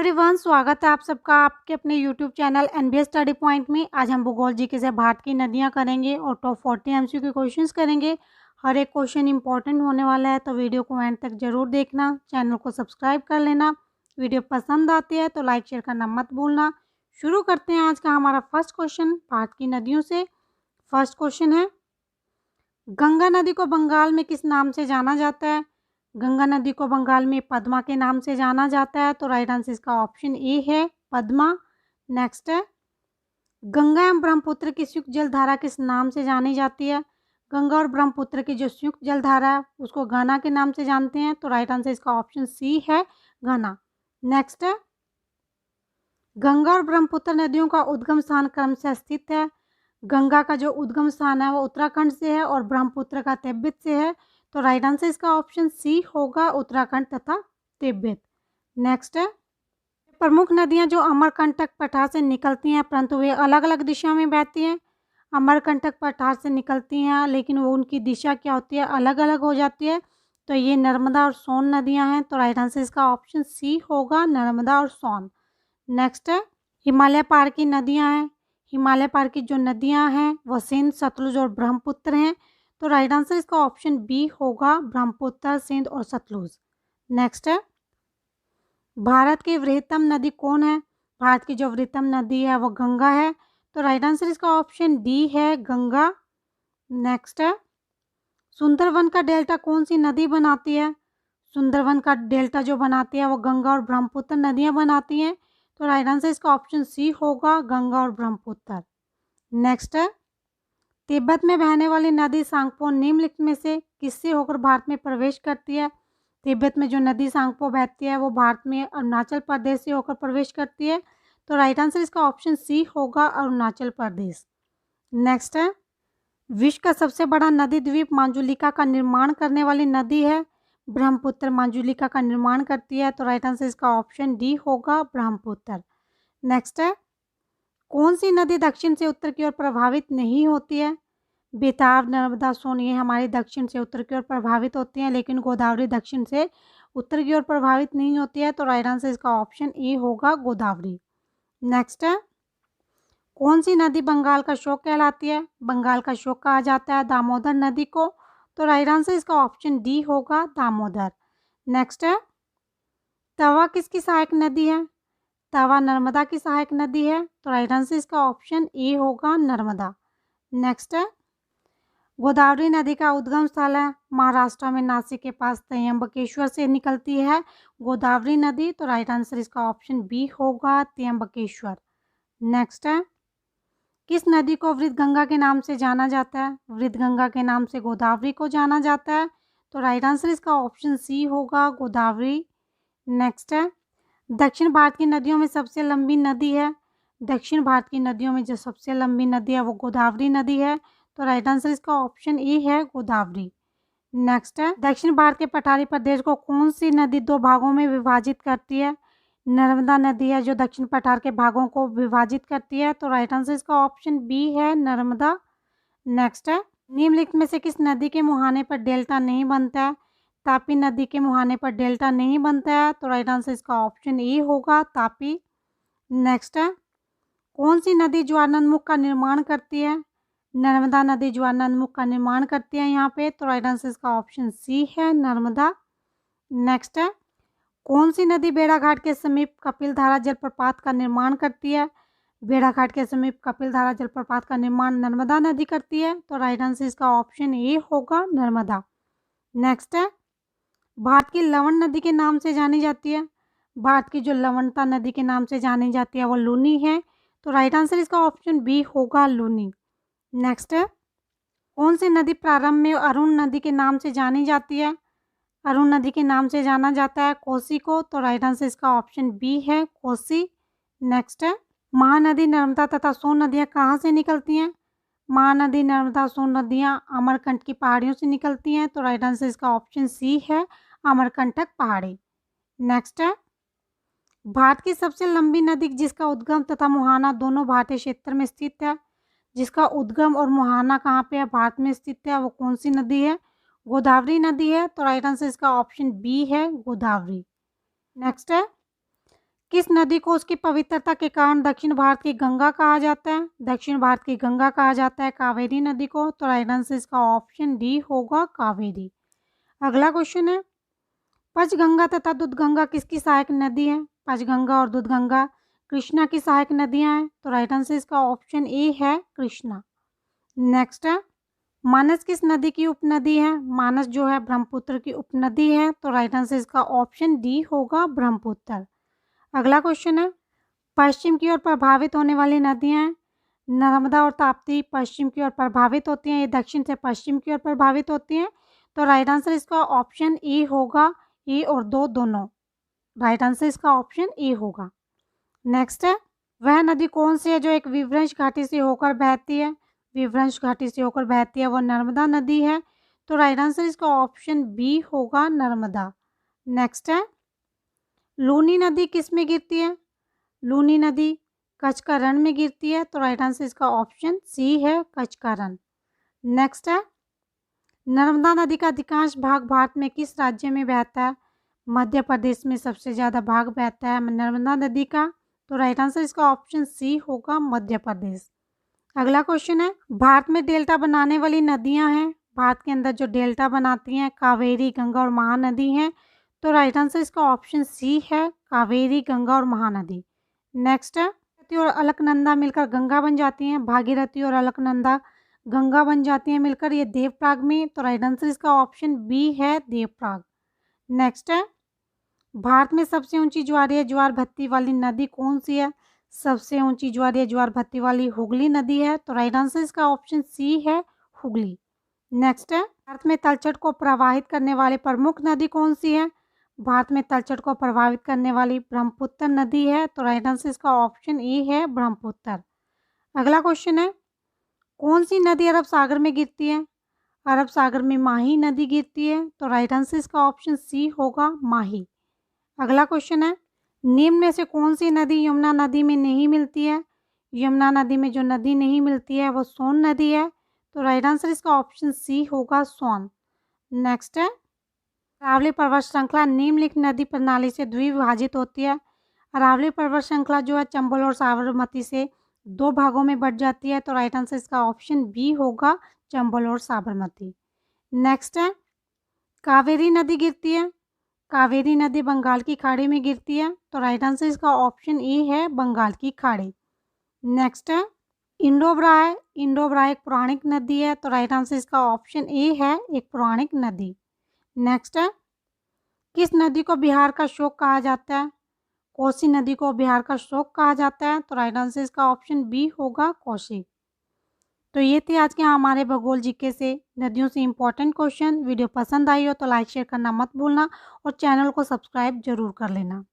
Everyone, स्वागत है आप सबका आपके अपने YouTube channel NBS study point में। आज हम भूगोल जीके से भारत की नदियां करेंगे और टॉप 40 एमसीक्यू के क्वेश्चंस करेंगे। हर एक क्वेश्चन इंपॉर्टेंट होने वाला है, तो वीडियो को एंड तक जरूर देखना। चैनल को सब्सक्राइब कर लेना। वीडियो पसंद आती है तो लाइक शेयर करना मत भूलना। शुरू करते हैं आज का हमारा फर्स्ट क्वेश्चन भारत की नदियों से। फर्स्ट क्वेश्चन है, गंगा नदी को बंगाल में किस नाम से जाना जाता है? गंगा नदी को बंगाल में पद्मा के नाम से जाना जाता है, तो राइट आंसर इसका ऑप्शन ए है पद्मा। नेक्स्ट है, गंगा एवं ब्रह्मपुत्र की संयुक्त जलधारा किस नाम से जानी जाती है? गंगा और ब्रह्मपुत्र की जो संयुक्त जलधारा है उसको घना के नाम से जानते हैं, तो राइट आंसर इसका ऑप्शन सी है घना। नेक्स्ट है, गंगा और ब्रह्मपुत्र नदियों का उद्गम स्थान क्रम से स्थित है। गंगा का जो उद्गम स्थान है वो उत्तराखंड से है और ब्रह्मपुत्र का तिब्बत से है, तो राइट आंसर इसका ऑप्शन सी होगा उत्तराखंड तथा तिब्बत। नेक्स्ट है, प्रमुख नदियां जो अमरकंटक पठार से निकलती हैं परंतु वे अलग अलग दिशा में बहती हैं। अमरकंटक पठार से निकलती हैं लेकिन वो उनकी दिशा क्या होती है, अलग अलग हो जाती है, तो ये नर्मदा और सोन नदियां हैं, तो राइट आंसर इसका ऑप्शन सी होगा नर्मदा और सोन। नेक्स्ट है, हिमालय पार की नदियां हैं। हिमालय पार की जो नदियां हैं वह सिंध, सतलुज और ब्रह्मपुत्र हैं, तो राइट आंसर इसका ऑप्शन बी होगा ब्रह्मपुत्र, सिंध और सतलुज। नेक्स्ट है, भारत की वृहत्तम नदी कौन है? भारत की जो वृहत्तम नदी है वो गंगा है, तो राइट आंसर इसका ऑप्शन डी है गंगा। नेक्स्ट है, सुंदरवन का डेल्टा कौन सी नदी बनाती है? सुंदरवन का डेल्टा जो बनाती है वो गंगा और ब्रह्मपुत्र नदियां बनाती हैं, तो राइट आंसर इसका ऑप्शन सी होगा गंगा और ब्रह्मपुत्र। नेक्स्ट है, तिब्बत में बहने वाली नदी सांगपो निम्नलिखित में से किससे होकर भारत में प्रवेश करती है? तिब्बत में जो नदी सांगपो बहती है वो भारत में अरुणाचल प्रदेश से होकर प्रवेश करती है, तो राइट आंसर इसका ऑप्शन सी होगा अरुणाचल प्रदेश। नेक्स्ट है, विश्व का सबसे बड़ा नदी द्वीप मांजुलिका का निर्माण करने वाली नदी है। ब्रह्मपुत्र मांजुलिका का निर्माण करती है, तो राइट आंसर इसका ऑप्शन डी होगा ब्रह्मपुत्र। नेक्स्ट है, कौन सी नदी दक्षिण से उत्तर की ओर प्रभावित नहीं होती है? बेताब, नर्मदा, सोन ये हमारी दक्षिण से उत्तर की ओर प्रभावित होती हैं, लेकिन गोदावरी दक्षिण से उत्तर की ओर प्रभावित नहीं होती है, तो राइट आंसर इसका ऑप्शन ए होगा गोदावरी। नेक्स्ट है, कौन सी नदी बंगाल का शोक कहलाती है? बंगाल का शोक कहा जाता है दामोदर नदी को, तो राइट आंसर इसका ऑप्शन डी होगा दामोदर। नेक्स्ट है, तवा किसकी सहायक नदी है? तवा नर्मदा की सहायक नदी है, तो राइट आंसर इसका ऑप्शन ए होगा नर्मदा। नेक्स्ट है, गोदावरी नदी का उद्गम स्थल है महाराष्ट्र में नासिक के पास त्र्यंबकेश्वर से निकलती है गोदावरी नदी, तो राइट आंसर इसका ऑप्शन बी होगा त्र्यंबकेश्वर। नेक्स्ट है, किस नदी को वृद्धगंगा के नाम से जाना जाता है? वृद्धगंगा के नाम से गोदावरी को जाना जाता है, तो राइट आंसर इसका ऑप्शन सी होगा गोदावरी। नेक्स्ट है, दक्षिण भारत की नदियों में सबसे लंबी नदी है। दक्षिण भारत की नदियों में जो सबसे लंबी नदी है वो गोदावरी नदी है, तो राइट आंसर इसका ऑप्शन ए है गोदावरी। नेक्स्ट है, दक्षिण भारत के पठारी प्रदेश को कौन सी नदी दो भागों में विभाजित करती है? नर्मदा नदी है जो दक्षिण पठार के भागों को विभाजित करती है, तो राइट आंसर इसका ऑप्शन बी है नर्मदा। नेक्स्ट है, निम्नलिखित में से किस नदी के मुहाने पर डेल्टा नहीं बनता है? तापी नदी के मुहाने पर डेल्टा नहीं बनता है, तो राइट आंसर इसका ऑप्शन ए होगा तापी। नेक्स्ट है, कौन सी नदी ज्वारनदमुख का निर्माण करती है? नर्मदा नदी ज्वारनदमुख का निर्माण करती है यहाँ पे, तो राइट आंसर इसका ऑप्शन सी है नर्मदा। नेक्स्ट है, कौन सी नदी बेड़ाघाट के समीप कपिलधारा जलप्रपात का निर्माण करती है? बेड़ाघाट के समीप कपिलधारा जलप्रपात का निर्माण नर्मदा नदी करती है, तो राइट आंसर इसका ऑप्शन ए होगा नर्मदा। नेक्स्ट है, भारत की लवण नदी के नाम से जानी जाती है। भारत की जो लवणता नदी के नाम से जानी जाती है वो लूनी है, तो राइट आंसर इसका ऑप्शन बी होगा लूनी। नेक्स्ट है, कौन सी नदी प्रारंभ में अरुण नदी के नाम से जानी जाती है? अरुण नदी के नाम से जाना जाता है कोसी को, तो राइट आंसर इसका ऑप्शन बी है कोसी। नेक्स्ट है, महानदी नर्मदा तथा सोन नदियाँ कहाँ से निकलती हैं? महानदी नर्मदा सोन नदियाँ अमरकंटक की पहाड़ियों से निकलती हैं, तो राइट आंसर इसका ऑप्शन सी है अमरकंटक पहाड़ी। नेक्स्ट है, भारत की सबसे लंबी नदी जिसका उद्गम तथा मुहाना दोनों भारतीय क्षेत्र में स्थित है, जिसका उद्गम और मुहाना कहाँ पे है, भारत में स्थित है, वो कौन सी नदी है? गोदावरी नदी है, तो राइट आंसर इसका ऑप्शन बी है गोदावरी। नेक्स्ट है, किस नदी को उसकी पवित्रता के कारण दक्षिण भारत की गंगा कहा जाता है? दक्षिण भारत की गंगा कहा जाता है कावेरी नदी को। तो राइट आंसर इसका ऑप्शन डी होगा कावेरी। अगला क्वेश्चन है, पंचगंगा तथा दूधगंगा किसकी सहायक नदी है? पंचगंगा और दूधगंगा कृष्णा की सहायक नदियां हैं। तो राइट आंसर इसका ऑप्शन ए है कृष्णा। नेक्स्ट है, मानस किस नदी की उपनदी है? मानस जो है ब्रह्मपुत्र की उपनदी है। तो राइट आंसर इसका ऑप्शन डी होगा ब्रह्मपुत्र। अगला क्वेश्चन है, पश्चिम की ओर प्रभावित होने वाली नदियां हैं नर्मदा और ताप्ती पश्चिम की ओर प्रभावित होती हैं, ये दक्षिण से पश्चिम की ओर प्रभावित होती हैं। तो राइट आंसर इसका ऑप्शन ए होगा, ए और दो दोनों। राइट आंसर इसका ऑप्शन ए होगा। नेक्स्ट है, वह नदी कौन सी है जो एक विवृंश घाटी से होकर बहती है? विवृंश घाटी से होकर बहती है वो नर्मदा नदी है। तो राइट आंसर इसका ऑप्शन बी होगा नर्मदा। नेक्स्ट है, लूनी नदी किस में गिरती है? लूनी नदी कच्छ का रण में गिरती है। तो राइट आंसर इसका ऑप्शन सी है कच्छ का रण। नेक्स्ट है, नर्मदा नदी का अधिकांश भाग भारत में किस राज्य में बहता है? मध्य प्रदेश में सबसे ज़्यादा भाग बहता है नर्मदा नदी का। तो राइट आंसर इसका ऑप्शन सी होगा मध्य प्रदेश। अगला क्वेश्चन है, भारत में डेल्टा बनाने वाली नदियां हैं, भारत के अंदर जो डेल्टा बनाती हैं कावेरी गंगा और महानदी हैं। तो राइट आंसर इसका ऑप्शन सी है कावेरी गंगा और महानदी। नेक्स्ट है, भागीरथी और अलकनंदा मिलकर गंगा बन जाती हैं, भागीरथी और अलकनंदा गंगा बन जाती हैं मिलकर, ये देवप्रयाग में। तो राइट आंसर इसका ऑप्शन बी है देवप्रयाग। नेक्स्ट है, भारत में सबसे ऊंची ज्वारीय ज्वार भत्ती वाली नदी कौन सी है? सबसे ऊंची ज्वारीय ज्वार भत्ती वाली हुगली नदी है। तो राइट आंसर इसका ऑप्शन सी है हुगली। नेक्स्ट है, भारत में तलछट को प्रवाहित करने वाली प्रमुख नदी कौन सी है? भारत में तलछट को प्रभावित करने वाली ब्रह्मपुत्र नदी है। तो राइट आंसर इसका ऑप्शन ए है ब्रह्मपुत्र। अगला क्वेश्चन है, कौन सी नदी अरब सागर में गिरती है? अरब सागर में माही नदी गिरती है। तो राइट आंसर इसका ऑप्शन सी होगा माही। अगला क्वेश्चन है, निम्न में से कौन सी नदी यमुना नदी में नहीं मिलती है? यमुना नदी में जो नदी नहीं मिलती है वो सोन नदी है। तो राइट आंसर इसका ऑप्शन सी होगा सोन। नेक्स्ट है, अरावली पर्वत श्रृंखला निम्नलिखित नदी प्रणाली से द्विविभाजित होती है। अरावली पर्वत श्रृंखला जो है चंबल और साबरमती से दो भागों में बट जाती है। तो राइट आंसर इसका ऑप्शन बी होगा चंबल और साबरमती। नेक्स्ट है, कावेरी नदी गिरती है, कावेरी नदी बंगाल की खाड़ी में गिरती है। तो राइट आंसर इसका ऑप्शन ए है बंगाल की खाड़ी। नेक्स्ट है, इंडोब्राय, इंडोब्राय एक पौराणिक नदी है। तो राइट आंसर इसका ऑप्शन ए है एक पौराणिक नदी। नेक्स्ट है, किस नदी को बिहार का शोक कहा जाता है? कोसी नदी को बिहार का शोक कहा जाता है। तो राइट आंसर इसका ऑप्शन बी होगा कोसी। तो ये थे आज के हमारे भूगोल जीके से नदियों से इम्पोर्टेंट क्वेश्चन। वीडियो पसंद आई हो तो लाइक शेयर करना मत भूलना और चैनल को सब्सक्राइब जरूर कर लेना।